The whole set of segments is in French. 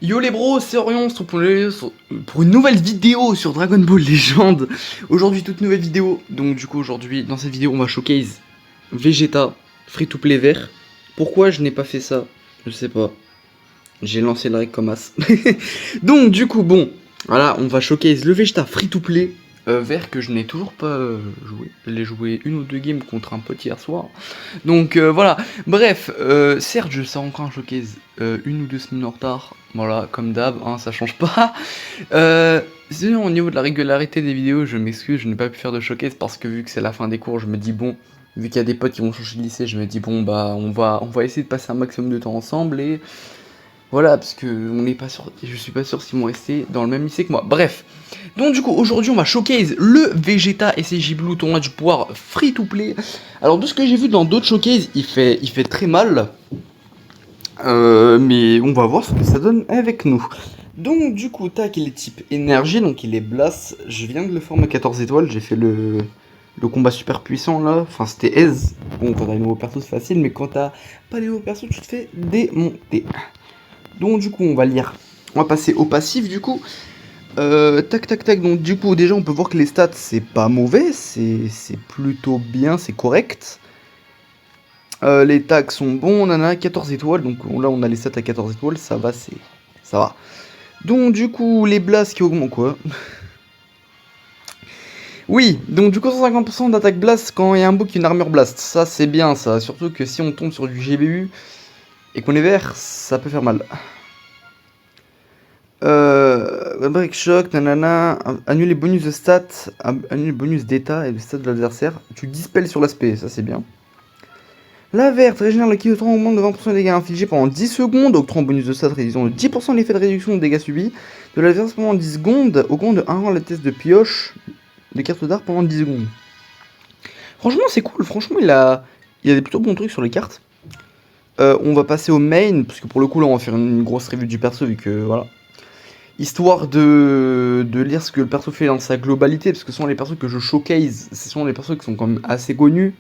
Yo les bros, c'est Orion, on se retrouve pour une nouvelle vidéo sur Dragon Ball Legend. Aujourd'hui, toute nouvelle vidéo. Donc du coup, aujourd'hui, dans cette vidéo, on va showcase Vegeta, free-to-play vert. Pourquoi je n'ai pas fait ça? Je sais pas. J'ai lancé le rec comme as. Donc du coup, bon, voilà, on va showcase le Vegeta free-to-play vert que je n'ai toujours pas joué. Je l'ai joué une ou deux games contre un pote hier soir. Donc voilà, bref, certes je sors encore un showcase une ou deux semaines en retard, voilà, comme d'hab, hein, ça change pas. Sinon au niveau de la régularité des vidéos, je m'excuse, je n'ai pas pu faire de showcase parce que vu que c'est la fin des cours, je me dis bon, vu qu'il y a des potes qui vont changer de lycée, je me dis bon bah on va essayer de passer un maximum de temps ensemble et voilà, parce que on n'est pas sûr, je suis pas sûr s'ils vont rester dans le même lycée que moi. Bref, donc du coup aujourd'hui on va showcase le Vegeta SCJ Blue tournoi du pouvoir free to play. Alors de ce que j'ai vu dans d'autres showcases, il fait très mal, mais on va voir ce que ça donne avec nous. Donc du coup tac, il est type énergie, donc il est blast. Je viens de le former 14 étoiles, j'ai fait le combat super puissant là, enfin c'était aise. Bon, quand t'as les nouveaux persos c'est facile, mais quand t'as pas les nouveaux persos tu te fais démonter. Donc du coup on va lire, on va passer au passif du coup. Tac tac tac, donc du coup déjà on peut voir que les stats c'est pas mauvais, c'est plutôt bien, c'est correct. Les tags sont bons, on en a 14 étoiles, donc là on a les stats à 14 étoiles, ça va, ça va. Donc du coup les blasts qui augmentent quoi. Oui, donc du coup 150% d'attaque blast quand il y a un book qui a une armure blast, ça c'est bien ça, surtout que si on tombe sur du GBU et qu'on est vert, ça peut faire mal. Break shock, nanana, annule les bonus de stats, annule les bonus d'état et de stats de l'adversaire. Tu dispelles sur l'aspect, ça c'est bien. La verte régénère le de 30 augmente de 20% des dégâts infligés pendant 10 secondes, octroie un bonus de stats réduisant de 10% l'effet de réduction de dégâts subis. De l'adversaire pendant 10 secondes, augmente de 1 rang la test de pioche de carte d'art pendant 10 secondes. Franchement c'est cool, franchement il a des plutôt bons trucs sur les cartes. On va passer au main, parce que pour le coup là on va faire une grosse review du perso vu que voilà. Histoire de lire ce que le perso fait dans sa globalité, parce que ce sont les persos que je showcase, ce sont les persos qui sont quand même assez connus.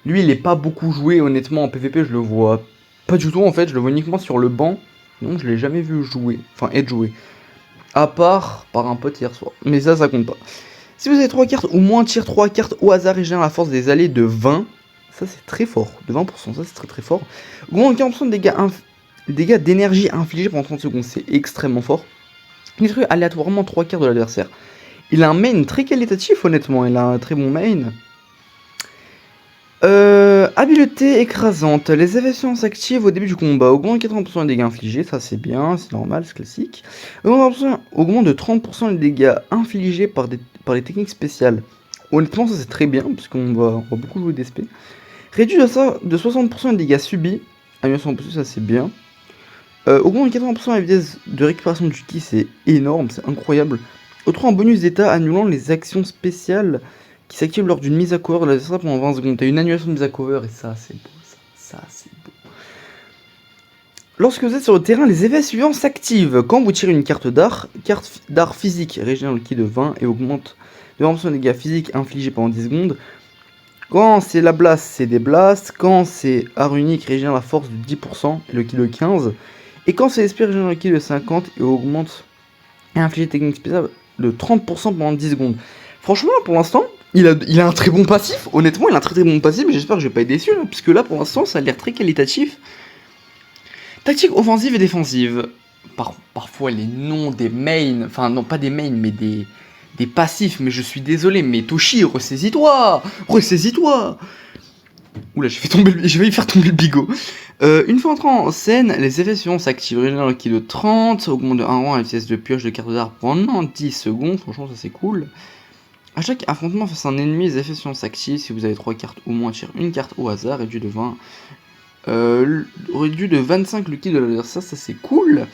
Lui, il est pas beaucoup joué, honnêtement, en PvP, je le vois pas du tout, en fait, je le vois uniquement sur le banc. Non, je l'ai jamais vu jouer, enfin être joué. À part par un pote hier soir, mais ça compte pas. Si vous avez 3 cartes ou moins, tire 3 cartes au hasard et génère la force des alliés de 20. Ça, c'est très fort, de 20%, ça c'est très très fort. Augmente 40% de dégâts d'énergie infligés pendant 30 secondes, c'est extrêmement fort. Détruit aléatoirement 3 quarts de l'adversaire. Il a un main très qualitatif, honnêtement. Il a un très bon main. Habileté écrasante. Les effets s'activent au début du combat. Augmente 80% des dégâts infligés. Ça, c'est bien. C'est normal, c'est classique. Augmente de 30% les dégâts infligés par les techniques spéciales. Honnêtement, ça, c'est très bien. Puisqu'on va beaucoup jouer d'SP. Réduit de 60% les dégâts subis. Amélioration plus, ça, c'est bien. Augmente 80% la vitesse de récupération du ki, c'est énorme, c'est incroyable. Autre en bonus d'état annulant les actions spéciales qui s'activent lors d'une mise à cover de l'adversaire pendant 20 secondes. T'as une annulation de mise à cover et ça c'est beau, ça c'est beau. Lorsque vous êtes sur le terrain, les effets suivants s'activent. Quand vous tirez une carte d'art physique régénère le ki de 20 et augmente de 20% de dégâts physiques infligés pendant 10 secondes. Quand c'est la blast, c'est des blasts. Quand c'est art unique, régénère la force de 10% et le ki de 15. Et quand c'est esprit régénère le ki de 50 et augmente et inflige technique spéciale de 30% pendant 10 secondes. Franchement, pour l'instant, il a un très bon passif. Honnêtement, il a un très très bon passif. Mais j'espère que je vais pas être déçu. Là, puisque là, pour l'instant, ça a l'air très qualitatif. Tactique offensive et défensive. Parfois, les noms des mains. Enfin, non, pas des mains, mais des passifs. Mais je suis désolé. Mais Toshi, ressaisis-toi. Ressaisis-toi. Oula, j'ai failli faire tomber le bigot. Une fois entrant en scène, les effets suivants s'activent. Régénère le ki de 30, augmente de 1 rang la vitesse de pioche de carte d'art pendant 10 secondes. Franchement, ça c'est cool. A chaque affrontement face à un ennemi, les effets suivants s'activent. Si vous avez 3 cartes ou moins, tire une carte au hasard, réduit de 20. Réduit de 25 le ki de l'adversaire, ça c'est cool.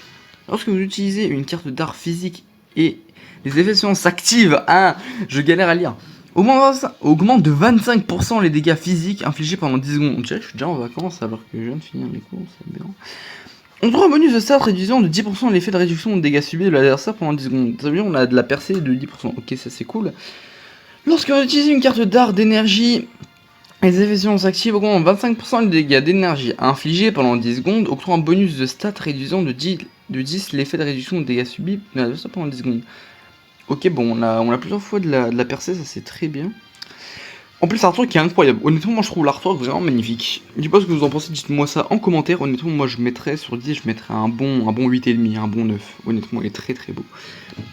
Lorsque vous utilisez une carte d'art physique et les effets suivants s'activent, hein, je galère à lire. Augmente de 25% les dégâts physiques infligés pendant 10 secondes. On dirait que je suis déjà en vacances alors que je viens de finir les cours, c'est bien. On trouve un bonus de stats réduisant de 10% l'effet de réduction de dégâts subis de l'adversaire pendant 10 secondes. Ça veut dire qu'on a de la percée de 10%. Ok, ça c'est cool. Lorsque vous utilisez une carte d'art d'énergie Les effets s'activent augmentent 25% les dégâts d'énergie infligés pendant 10 secondes, octroient un bonus de stats réduisant de 10 l'effet de réduction de dégâts subis pendant 10 secondes. Ok, bon, on a plusieurs fois de la percée, ça c'est très bien. En plus, l'artwork qui est incroyable. Honnêtement, moi je trouve l'artwork vraiment magnifique. Je sais pas ce que vous en pensez, dites-moi ça en commentaire. Honnêtement, moi je mettrais sur 10, je mettrais un bon 8,5, un bon 9. Honnêtement, il est très très beau.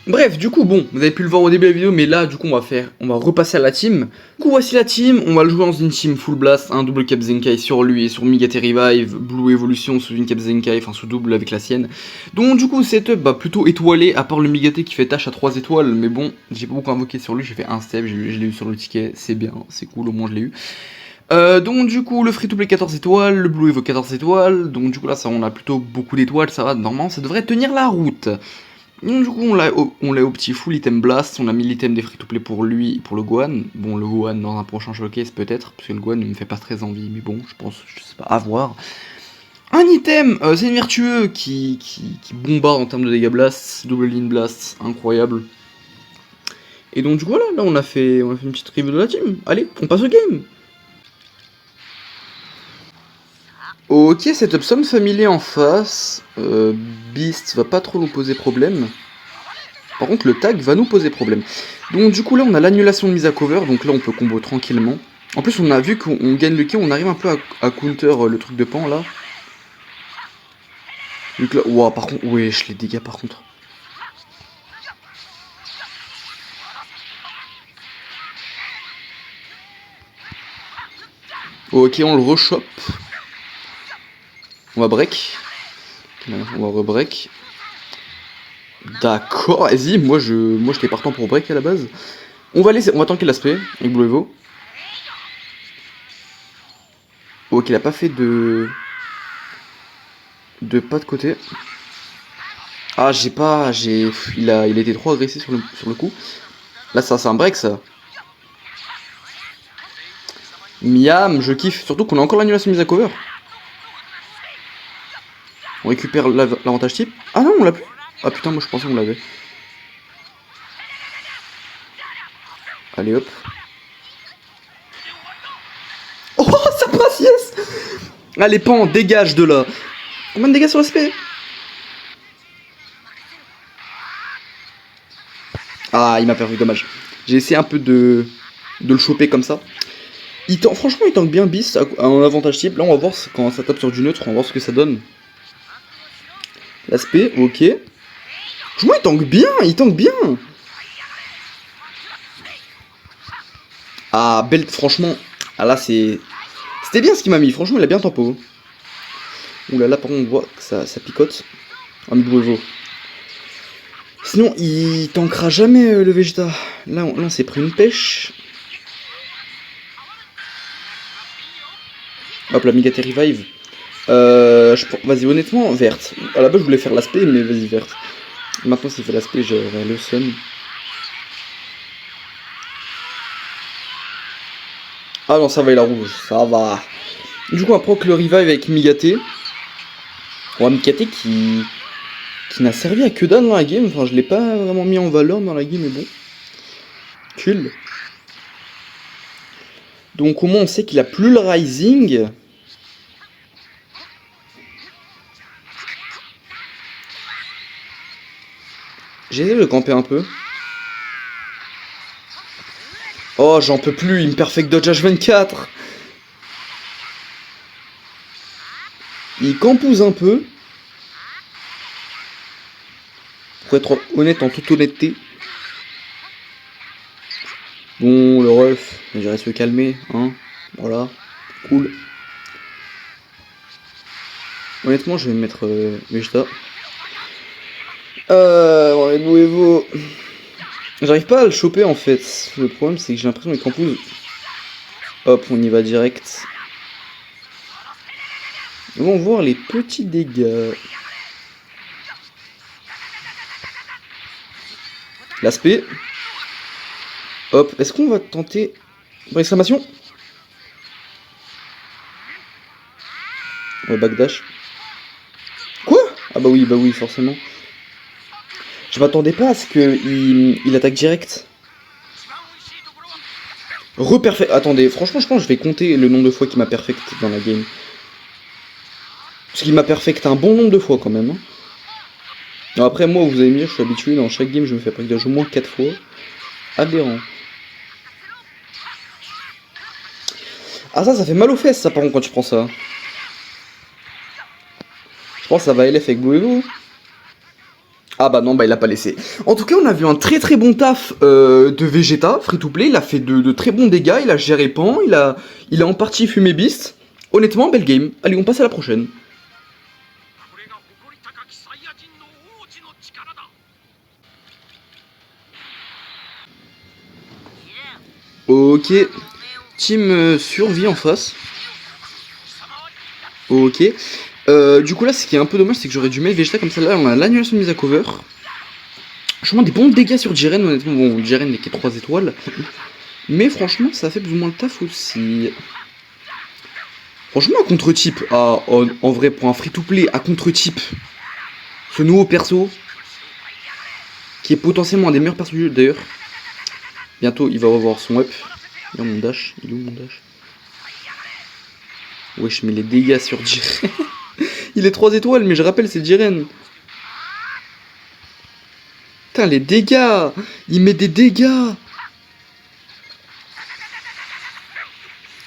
Bref, du coup, bon, vous avez pu le voir au début de la vidéo, mais là, du coup, on va repasser à la team. Du coup, voici la team. On va le jouer dans une team full blast, un double cap Zenkai sur lui et sur Migate Revive, Blue Evolution sous une cap Zenkai, enfin sous double avec la sienne. Donc, du coup, setup plutôt étoilé, à part le Migate qui fait tâche à 3 étoiles, mais bon, j'ai pas beaucoup invoqué sur lui, j'ai fait un step, je l'ai eu sur le ticket, c'est bien, c'est cool, au moins je l'ai eu. Donc du coup le free to play 14 étoiles, le blue evo 14 étoiles, donc du coup là ça on a plutôt beaucoup d'étoiles, ça va, normalement ça devrait tenir la route. Donc du coup on l'a au petit full item blast, on a mis l'item des free to play pour lui, pour le Gohan. Bon le Gohan dans un prochain showcase peut-être, parce que le Gohan ne me fait pas très envie, mais bon je pense, je sais pas, à voir. Un item, c'est une vertueux qui bombarde en termes de dégâts blast, double line blast, incroyable. Et donc du coup voilà, là on a fait une petite review de la team, allez on passe au game. Ok, setup somme familier en face. Beast va pas trop nous poser problème. Par contre, le tag va nous poser problème. Donc, du coup, là, on a l'annulation de mise à cover. Donc, là, on peut combo tranquillement. En plus, on a vu qu'on gagne le kill. On arrive un peu à counter le truc de pan là. Donc là, ouah, par contre, wesh, les dégâts par contre. Ok, on le rechoppe. On va break. On va rebreak. D'accord, vas-y, moi j'étais partant pour break à la base. On va tanker l'aspect avec Blue Evo. Ok, il a pas fait de pas de côté. Ah, il a été trop agressé sur le coup. Là, ça c'est un break ça. Miam, je kiffe. Surtout qu'on a encore l'annulation mise à cover. On récupère l'avantage type. Ah non, on l'a plus. Ah putain, moi je pensais qu'on l'avait. Allez hop. Oh, ça passe, yes. Allez, pan, dégage de là. Combien de dégâts sur l'aspect? Ah, il m'a perdu, dommage. J'ai essayé un peu de le choper comme ça. Franchement, il tank bien Beast en avantage type. Là, on va voir quand ça tape sur du neutre, on va voir ce que ça donne. L'aspect, ok. Franchement, il tank bien. Ah, belle, franchement. Ah là, c'était bien ce qu'il m'a mis. Franchement, il a bien tempo. Ouh là là, par contre, on voit que ça picote. Un Blue Evo. Sinon, il tankera jamais le Vegeta. Là, on s'est pris une pêche. Hop, la Migate Revive. Vas-y, honnêtement, verte. À la base, je voulais faire l'aspect, mais vas-y, verte. Maintenant, s'il fait l'aspect, j'aurai le sun. Ah non, ça va, il a rouge. Ça va. Du coup, on proc le Revive avec Migate. Ouais, Migate qui n'a servi à que dalle dans la game. Enfin, je l'ai pas vraiment mis en valeur dans la game, mais bon. Cool. Donc, au moins, on sait qu'il a plus le Rising. J'essaie de le camper un peu. Oh, j'en peux plus, il me perfect dodge H24. Il campouse un peu. Pour être honnête, en toute honnêteté. Bon, le ref, il dirait se calmer, hein. Voilà, cool. Honnêtement, je vais me mettre Vegeta. On va Blue Evo. J'arrive pas à le choper en fait. Le problème, c'est que j'ai l'impression qu'il campouse. Hop, on y va direct. On va voir les petits dégâts. L'aspect. Hop, est-ce qu'on va tenter... Exclamation. Ouais, backdash. Quoi? Ah bah oui, forcément. Je m'attendais pas à ce qu'il attaque direct. Oh, Reperfect. Attendez, franchement, je pense que je vais compter le nombre de fois qu'il m'a perfect dans la game. Parce qu'il m'a perfect un bon nombre de fois quand même. Hein. Alors après, moi, vous allez me dire, je suis habitué, dans chaque game, je me fais perfect au moins 4 fois. Aberrant. Ah, ça fait mal aux fesses, ça, par contre, quand tu prends ça. Je pense que ça va LF avec Bluevo. Ah bah non, bah il a pas laissé. En tout cas, on a vu un très très bon taf de Vegeta, free to play. Il a fait de très bons dégâts, il a géré Pan, il a en partie fumé Beast. Honnêtement, belle game. Allez, on passe à la prochaine. Ok. Team survie en face. Ok. Du coup là, ce qui est un peu dommage, c'est que j'aurais dû mettre Vegeta comme ça. Là, on a l'annulation de mise à cover. Franchement, des bons dégâts sur Jiren, honnêtement. Bon, Jiren n'est que 3 étoiles. Mais franchement, ça fait plus ou moins le taf aussi. Franchement, à contre-type, en vrai, pour un free-to-play, à contre-type, ce nouveau perso, qui est potentiellement un des meilleurs persos du jeu d'ailleurs. Bientôt, il va revoir son up. Il est où mon dash? Il est où mon dash? Wesh, mais les dégâts sur Jiren. Il est 3 étoiles, mais je rappelle, c'est Jiren. Putain, les dégâts! Il met des dégâts!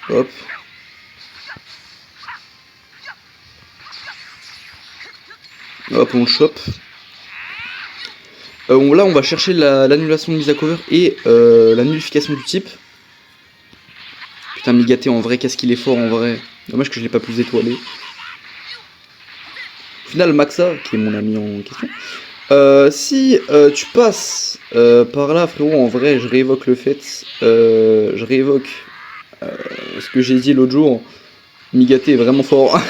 Hop. Hop, on le chope. Là, on va chercher l'annulation de mise à cover et la nullification du type. Putain, Migaté, en vrai, qu'est-ce qu'il est fort, en vrai. Dommage que je l'ai pas plus étoilé. Au final, Maxa, qui est mon ami en question, si tu passes par là, frérot, en vrai, je réévoque le fait, je réévoque ce que j'ai dit l'autre jour. Migaté est vraiment fort.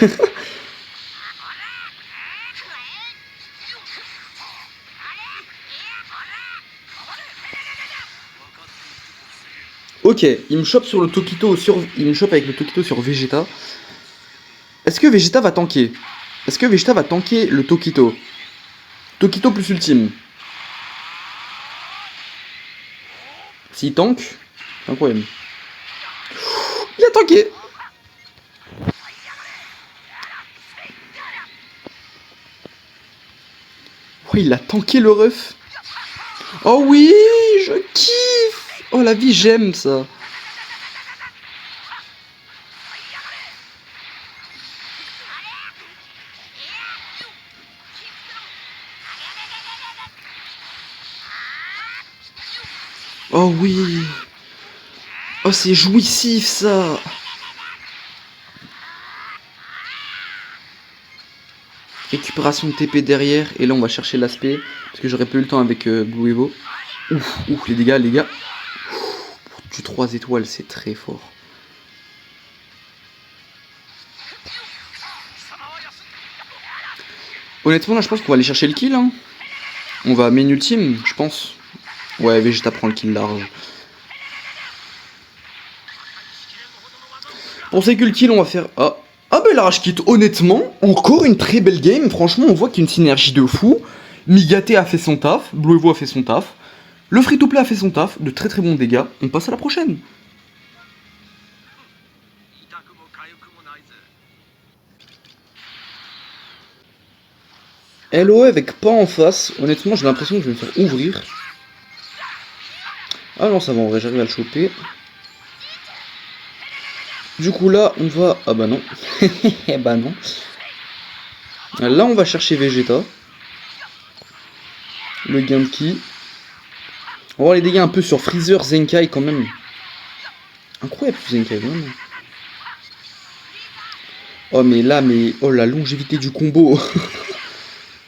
Ok, il me chope sur le Tokito il me chope avec le Tokito sur Vegeta. Est-ce que Vegeta va tanker? Est-ce que Vegeta va tanker le Tokito? Tokito plus ultime. S'il tank, c'est incroyable. Il a tanké. Oh, il a tanké le ref. Oh oui, je kiffe. Oh la vie, j'aime ça. Oh oui. Oh, c'est jouissif ça. Récupération de TP derrière. Et là, on va chercher l'aspect. Parce que j'aurais pas eu le temps avec Blue Evo. Ouf, les dégâts, les gars. Du 3 étoiles, c'est très fort. Honnêtement, là, je pense qu'on va aller chercher le kill. Hein. On va main ultime, je pense. Ouais, Vegeta prend le kill large. Pour que le kill, on va faire... Ah bah, la rage kit, honnêtement, encore une très belle game. Franchement, on voit qu'il y a une synergie de fou. Migaté a fait son taf, Blue Evo a fait son taf. Le free-to-play a fait son taf, de très très bons dégâts. On passe à la prochaine. LOE avec pas en face. Honnêtement, j'ai l'impression que je vais me faire ouvrir. Ah non, ça va, en vrai, j'arrive à le choper. Du coup, là, on va... Ah bah non. Eh bah non. Là, on va chercher Vegeta. Le gain de ki. On va voir les dégâts un peu sur Freezer, Zenkai quand même. Incroyable Zenkai, vraiment. Oh mais là, oh la longévité du combo.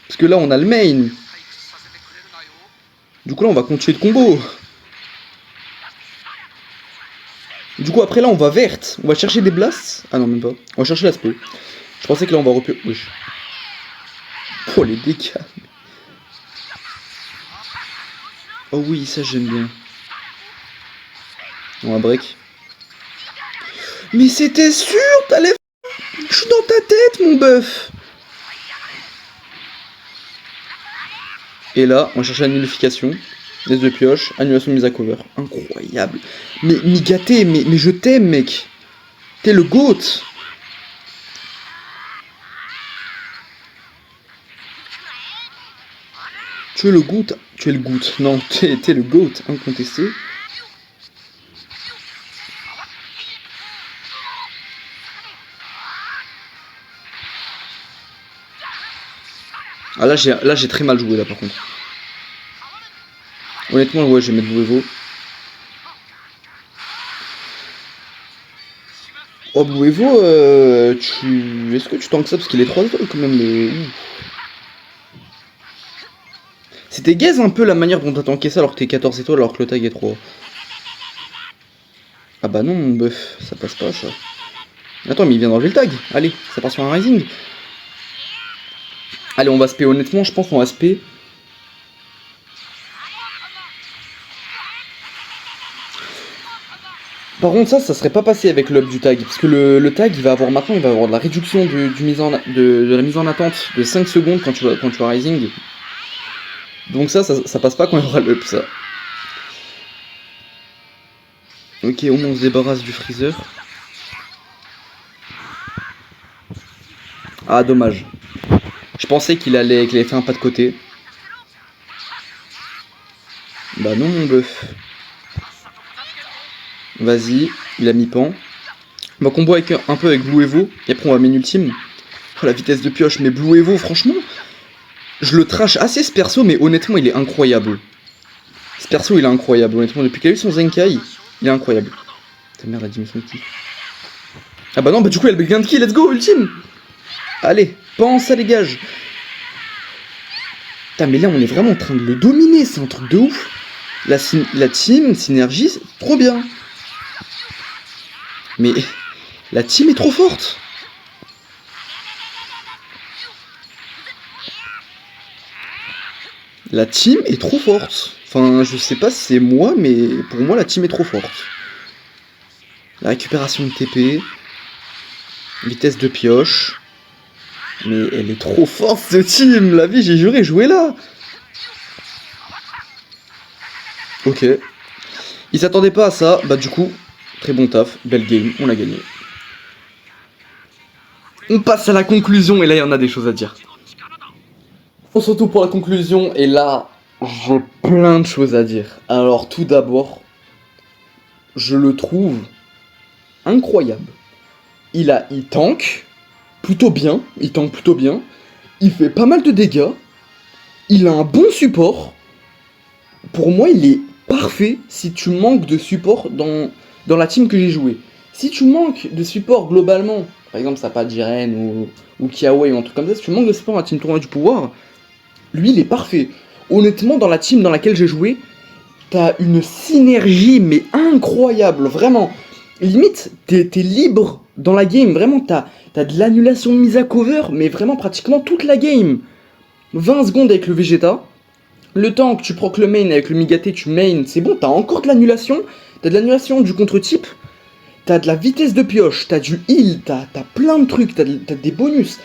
Parce que là, on a le main. Du coup, là, on va continuer de combo. Du coup, après là, on va verte. On va chercher des blasts. Ah non, même pas. On va chercher l'aspect. Je pensais que là, on va repuer. Wesh. Oh, les dégâts. Oh oui, ça, j'aime bien. On va break. Mais c'était sûr, t'allais... Je suis dans ta tête, mon bœuf. Et là, on va chercher la nullification. Laisse de pioche, annulation de mise à cover. Incroyable. Mais Migaté, mais je t'aime, mec. T'es le GOAT. Tu es le GOAT. Tu es le GOAT. Non, t'es le GOAT, incontesté. Ah là j'ai très mal joué là par contre. Honnêtement ouais je vais mettre Blue Evo. Oh Blue Evo est-ce que tu tankes ça parce qu'il est 3 étoiles quand même le. C'était gaze un peu la manière dont t'as tanké ça alors que t'es 14 étoiles alors que le tag est 3. Ah bah non mon bœuf, ça passe pas ça. Attends mais il vient d'enlever le tag. Allez, ça part sur un Rising. Allez on va spé, honnêtement je pense qu'on va spé. Par contre ça serait pas passé avec l'up du tag, parce que le tag il va avoir maintenant il va avoir de la réduction de la mise en attente de 5 secondes quand tu vas Rising. Donc ça passe pas quand il y aura l'up ça. Ok au moins on se débarrasse du freezer. Ah dommage. Je pensais qu'il avait fait un pas de côté. Bah non mon bœuf. Vas-y, il a mis pan. On va combo avec, un peu avec Blue Evo, et après on va main ultime. Oh la vitesse de pioche, mais Blue Evo franchement, je le trash assez ce perso, mais honnêtement il est incroyable. Ce perso il est incroyable, honnêtement, depuis qu'il a eu son Zenkai, il est incroyable. Ta merde, la dimension de ki. Ah bah non, bah du coup il a le gain de ki, let's go, ultime. Allez, pan, ça dégage. Putain mais là on est vraiment en train de le dominer, c'est un truc de ouf. La team, synergie, c'est trop bien. Mais la team est trop forte. La team est trop forte. Enfin, je sais pas si c'est moi, mais pour moi, la team est trop forte. La récupération de TP. Vitesse de pioche. Mais elle est trop forte, cette team. La vie, j'ai juré, jouer là. Ok. Ils s'attendaient pas à ça. Bah, du coup, très bon taf. Belle game. On a gagné. On passe à la conclusion. Et là, il y en a des choses à dire. On se retrouve pour la conclusion. Et là, j'ai plein de choses à dire. Alors, tout d'abord, je le trouve incroyable. Il tank plutôt bien. Il tank plutôt bien. Il fait pas mal de dégâts. Il a un bon support. Pour moi, il est parfait si tu manques de support dans la team que j'ai joué. Si tu manques de support globalement, par exemple, ça n'a pas de Jiren ou Kiawe ou un truc comme ça, si tu manques de support dans la team Tournoi du Pouvoir, lui, il est parfait. Honnêtement, dans la team dans laquelle j'ai joué, t'as une synergie, mais incroyable, vraiment. Limite, t'es libre dans la game, vraiment, t'as de l'annulation de mise à cover, mais vraiment pratiquement toute la game. 20 secondes avec le Vegeta. Le temps que tu proc le main avec le Migaté, tu main, c'est bon, t'as encore de l'annulation. T'as de l'annulation du contre-type. T'as de la vitesse de pioche, t'as du heal, t'as plein de trucs, t'as des bonus.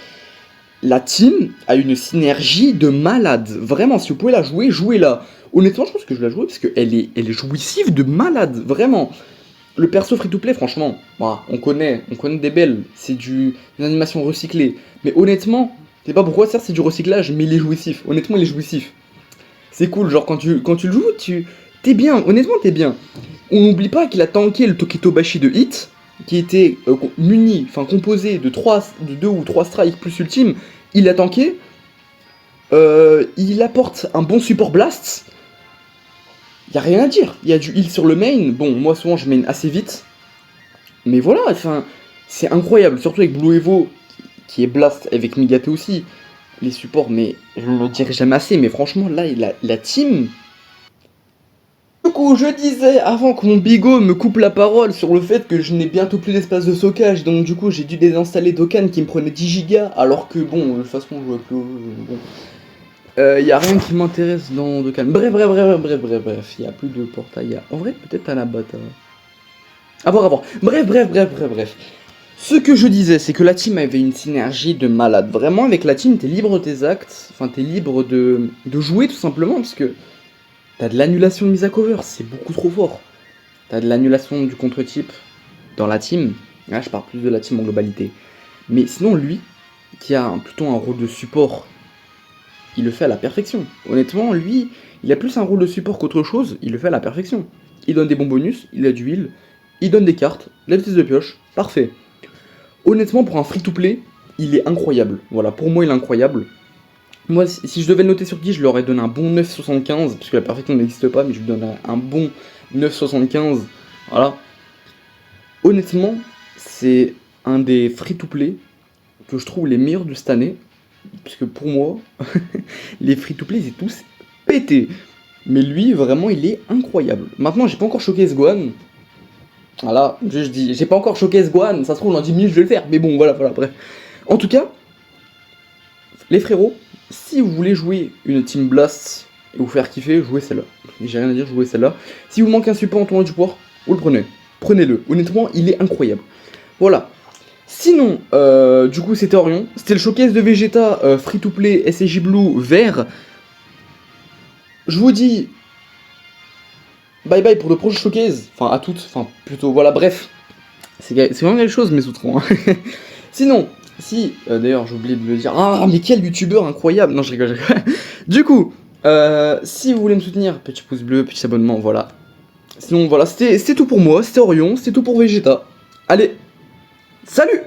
La team a une synergie de malade. Vraiment, si vous pouvez la jouer, jouez-la. Honnêtement, je pense que je vais la jouer parce qu'elle est jouissive de malade, vraiment. Le perso free-to-play, franchement, bah, on connaît des belles. C'est une animation recyclée. Mais honnêtement, je sais pas pourquoi, certes c'est du recyclage, mais il est jouissif. Honnêtement, il est jouissif. C'est cool, genre quand tu le joues, t'es bien, honnêtement t'es bien. On n'oublie pas qu'il a tanké le Tokitobashi de Hit, qui était composé de 2 ou 3 strikes plus ultime. Il a tanké. Il apporte un bon support blast. Y a rien à dire. Il y a du heal sur le main. Bon, moi souvent je main assez vite. Mais voilà, enfin, c'est incroyable. Surtout avec Blue Evo, qui est blast avec Migaté aussi. Les supports, mais je ne le dirai jamais assez. Mais franchement, là, la team... Du coup, je disais, avant que mon bigot me coupe la parole sur le fait que je n'ai bientôt plus d'espace de stockage, donc du coup j'ai dû désinstaller Dokkan qui me prenait 10 Go, alors que bon, de toute façon je vois plus... Bon. Y a rien qui m'intéresse dans Dokkan. Bref, y a plus de portail. En vrai, peut-être à la bata. À voir. Bref. Ce que je disais, c'est que la team avait une synergie de malade. Vraiment, avec la team, t'es libre de tes actes, enfin t'es libre de jouer tout simplement, parce que T'as de l'annulation de mise à cover, c'est beaucoup trop fort. T'as de l'annulation du contre-type dans la team. Là, je parle plus de la team en globalité. Mais sinon, lui, qui a plutôt un rôle de support, il le fait à la perfection. Honnêtement, lui, il a plus un rôle de support qu'autre chose, il le fait à la perfection. Il donne des bons bonus, il a du heal, il donne des cartes, la vitesse de pioche, parfait. Honnêtement, pour un free-to-play, il est incroyable. Voilà, pour moi, il est incroyable. Moi, si je devais le noter sur 10, je lui aurais donné un bon 9,75, puisque la perfection n'existe pas, mais je lui donnerais un bon 9,75. Voilà. Honnêtement, c'est un des free-to-play que je trouve les meilleurs de cette année, puisque pour moi, les free-to-play, c'est tous pétés. Mais lui, vraiment, il est incroyable. Maintenant, j'ai pas encore choqué Sgohan. Voilà, je dis, j'ai pas encore choqué Sgohan, ça se trouve, dans 10 minutes, je vais le faire. Mais bon, voilà, bref. En tout cas, les frérots, si vous voulez jouer une Team Blast et vous faire kiffer, jouez celle-là. J'ai rien à dire, jouez celle-là. Si vous manquez un support en tournoi du pouvoir, vous le prenez. Prenez-le. Honnêtement, il est incroyable. Voilà. Sinon, du coup, c'était Orion. C'était le showcase de Vegeta free-to-play SSJ Blue vert. Je vous dis bye bye pour de prochains showcases. Enfin, à toutes. Enfin, plutôt. Voilà, bref. C'est vraiment quelque chose, mes outrons. Hein. Sinon, si, d'ailleurs, j'ai oublié de le dire. Ah, mais quel youtubeur incroyable. Non, je rigole. Du coup, si vous voulez me soutenir, petit pouce bleu, petit abonnement, voilà. Sinon, voilà, c'était tout pour moi. C'était Orion, c'était tout pour Vegeta. Allez, salut!